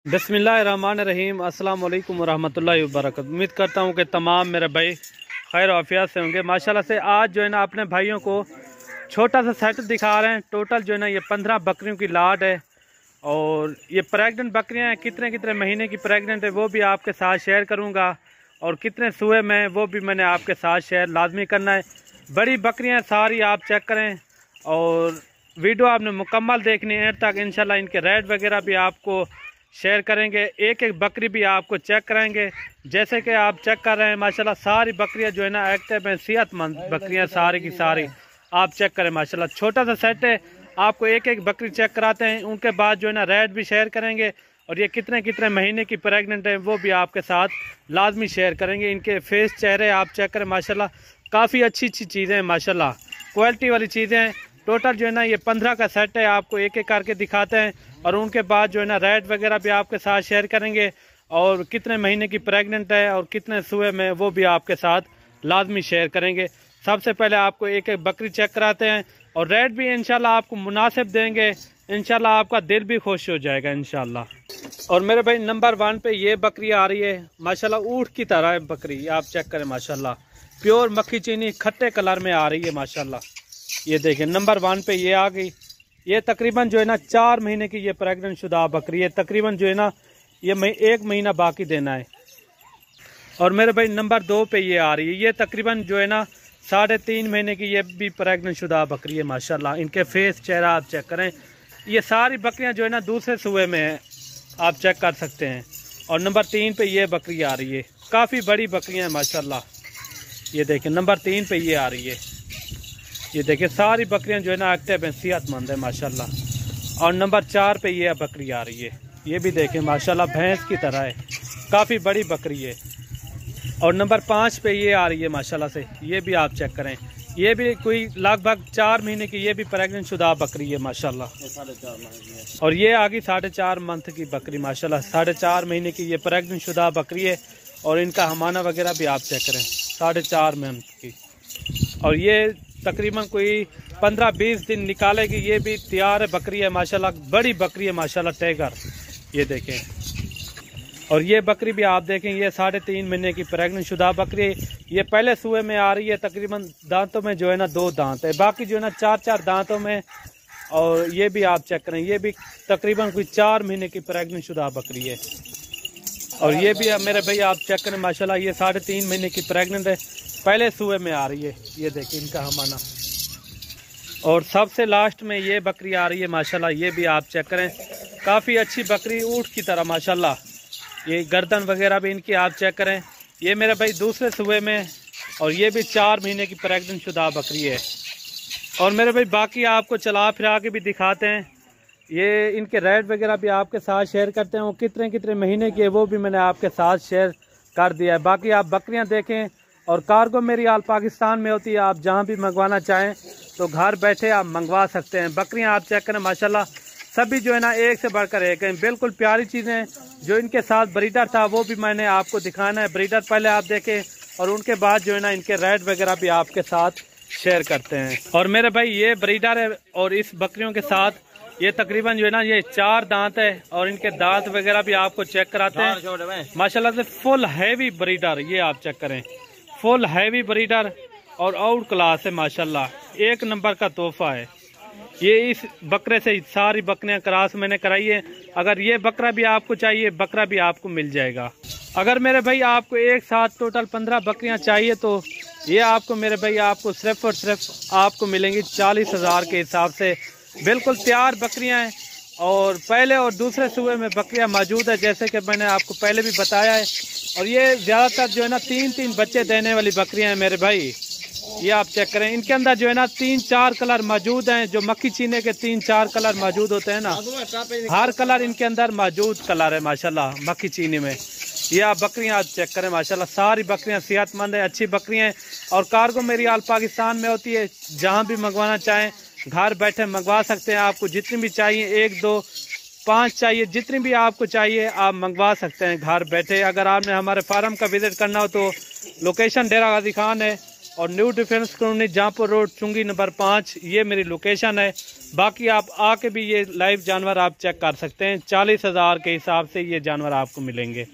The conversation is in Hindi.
बिस्मिल्लाहिर्रहमानिर्रहीम। अस्सलाम वालेकुम वरहमतुल्लाहि वबरकातुहू। उम्मीद करता हूँ कि तमाम मेरे भाई खैर आफियत से होंगे। माशाल्लाह से आज जो है ना अपने भाइयों को छोटा सा सेट दिखा रहे हैं। टोटल जो है ना ये 15 बकरियों की लाट है और ये प्रेग्नेंट बकरियाँ हैं। कितने कितने महीने की प्रेग्नेंट है वो भी आपके साथ शेयर करूँगा और कितने सुए में वो भी मैंने आपके साथ शेयर लाजमी करना है। बड़ी बकरियाँ सारी आप चेक करें और वीडियो आपने मुकम्मल देखनी है तक। इंशाल्लाह इनके रेट वगैरह भी आपको शेयर करेंगे। एक एक बकरी भी आपको चेक कराएंगे। जैसे कि आप चेक कर रहे हैं माशाल्लाह सारी बकरियां जो है ना एक्टिव हैं, सेहतमंद बकरियां सारी की सारी आप चेक करें। माशाल्लाह छोटा सा सेट है, आपको एक एक बकरी चेक कराते हैं। उनके बाद जो है ना रेट भी शेयर करेंगे और ये कितने कितने महीने की प्रेग्नेंट है वो भी आपके साथ लाजमी शेयर करेंगे। इनके फेस चेहरे आप चेक करें। माशाल्लाह काफ़ी अच्छी अच्छी चीज़ें हैं, माशाल्लाह क्वालिटी वाली चीज़ें हैं। टोटल जो है ना ये 15 का सेट है, आपको एक एक करके दिखाते हैं और उनके बाद जो है ना रेट वगैरह भी आपके साथ शेयर करेंगे और कितने महीने की प्रेग्नेंट है और कितने सुए में वो भी आपके साथ लाजमी शेयर करेंगे। सबसे पहले आपको एक एक बकरी चेक कराते हैं और रेट भी इंशाल्लाह आपको मुनासिब देंगे। इंशाल्लाह आपका दिल भी खुश हो जाएगा इंशाल्लाह। और मेरे भाई नंबर 1 पे ये बकरी आ रही है, माशाल्लाह ऊँट की तरह है बकरी, आप चेक करें। माशाल्लाह प्योर मक्खी चीनी खट्टे कलर में आ रही है माशाल्लाह। ये देखें नंबर 1 पे ये आ गई। ये तकरीबन जो है ना 4 महीने की ये प्रेग्नेंट शुदा बकरी है। तकरीबन जो है ना ये 1 महीना बाकी देना है। और मेरे भाई नंबर 2 पे ये आ रही है। ये तकरीबन जो है ना 3.5 महीने की ये भी प्रेग्नेंट शुदा बकरी है माशाल्लाह। इनके फेस चेहरा आप चेक करें। ये सारी बकरियां जो है ना दूसरे सूबे में है, आप चेक कर सकते हैं। और नंबर 3 पे ये बकरी आ रही है, काफ़ी बड़ी बकरियाँ हैं माशाल्लाह। ये देखें नंबर 3 पे ये आ रही है। ये देखिए सारी बकरियां जो है ना एक्टिव हैं, सेहतमंद है माशाल्लाह। और नंबर 4 पे ये बकरी आ रही है। ये भी देखें माशाल्लाह भैंस की तरह है, काफ़ी बड़ी बकरी है। और नंबर 5 पे ये आ रही है माशाल्लाह से। ये भी आप चेक करें, ये भी कोई लगभग 4 महीने की ये भी प्रेग्नेंट शुदा बकरी है माशाल्लाह। और ये आ गई 4.5 मंथ की बकरी माशाल्लाह। 4.5 महीने की ये प्रेग्नेंट शुदा बकरी है और इनका हमाना वगैरह भी आप चेक करें, 4.5 मंथ की। और ये तकरीबन कोई 15-20 दिन निकालेगी। ये भी तैयार है बकरी है माशाल्लाह, बड़ी बकरी है माशाल्लाह टाइगर। ये देखें। और ये बकरी भी आप देखें, ये 3.5 महीने की प्रेग्नेंट शुदा बकरी है। ये पहले सुए में आ रही है। तकरीबन दांतों में जो है ना 2 दांत है, बाकी जो है ना 4-4 दांतों में। और ये भी आप चेक करें, ये भी तकरीबन कोई 4 महीने की प्रेग्नेंट शुदा बकरी है। और ये भी मेरे भाई आप चेक करें माशाल्लाह, ये 3.5 महीने की प्रेग्नेंट है, पहले सुए में आ रही है। ये देखिए इनका हमाना। और सबसे लास्ट में ये बकरी आ रही है माशाल्लाह। ये भी आप चेक करें, काफ़ी अच्छी बकरी ऊँट की तरह माशाल्लाह। ये गर्दन वगैरह भी इनकी आप चेक करें। ये मेरे भाई दूसरे सुए में और ये भी 4 महीने की प्रेग्नेंट शुदा बकरी है। और मेरे भाई बाकी आपको चला फिरा के भी दिखाते हैं। ये इनके रेट वगैरह भी आपके साथ शेयर करते हैं। वो कितने कितने महीने की है वो भी मैंने आपके साथ शेयर कर दिया है। बाकी आप बकरियाँ देखें और कार्गो मेरी आल पाकिस्तान में होती है। आप जहाँ भी मंगवाना चाहें तो घर बैठे आप मंगवा सकते हैं। बकरियां आप चेक करें माशाल्लाह, सभी जो है ना एक से बढ़कर एक हैं, बिल्कुल प्यारी चीज़ें हैं। जो इनके साथ ब्रीडर था वो भी मैंने आपको दिखाना है। ब्रीडर पहले आप देखें और उनके बाद जो है ना इनके रेट वगैरह भी आपके साथ शेयर करते हैं। और मेरे भाई ये ब्रीडर है और इस बकरियों के साथ ये तकरीबन जो है ना ये 4 दांत है और इनके दांत वगैरह भी आपको चेक कराते हैं माशाल्लाह से। फुल हैवी ब्रीडर, ये आप चेक करें, फुल हैवी ब्रीडर और आउट क्लास है माशाल्लाह। 1 नंबर का तोहफा है। ये इस बकरे से सारी बकरियां क्रॉस मैंने कराई है। अगर ये बकरा भी आपको चाहिए, बकरा भी आपको मिल जाएगा। अगर मेरे भाई आपको एक साथ टोटल 15 बकरियां चाहिए तो ये आपको मेरे भाई आपको सिर्फ और सिर्फ आपको मिलेंगी 40,000 के हिसाब से। बिल्कुल तैयार बकरियां हैं और पहले और दूसरे सूबे में बकरियां मौजूद है, जैसे कि मैंने आपको पहले भी बताया है। और ये ज़्यादातर जो है ना 3-3 बच्चे देने वाली बकरियां हैं मेरे भाई। ये आप चेक करें, इनके अंदर जो है ना 3-4 कलर मौजूद हैं। जो मक्खी चीने के 3-4 कलर मौजूद होते हैं ना, हर कलर इनके अंदर मौजूद कलर है माशाल्लाह मक्खी चीनी में। ये आप बकरियां आप चेक करें माशाल्लाह, सारी बकरियां सेहतमंद है, अच्छी बकरियां हैं। और कार्गो मेरी आल पाकिस्तान में होती है, जहाँ भी मंगवाना चाहें घर बैठे मंगवा सकते हैं। आपको जितनी भी चाहिए, 1, 2, 5 चाहिए, जितनी भी आपको चाहिए आप मंगवा सकते हैं घर बैठे। अगर आपने हमारे फार्म का विजिट करना हो तो लोकेशन डेरा गाजी खान है और न्यू डिफेंस कॉलोनी जहाँपुर रोड चुंगी नंबर 5 ये मेरी लोकेशन है। बाकी आप आके भी ये लाइव जानवर आप चेक कर सकते हैं। 40,000 के हिसाब से ये जानवर आपको मिलेंगे।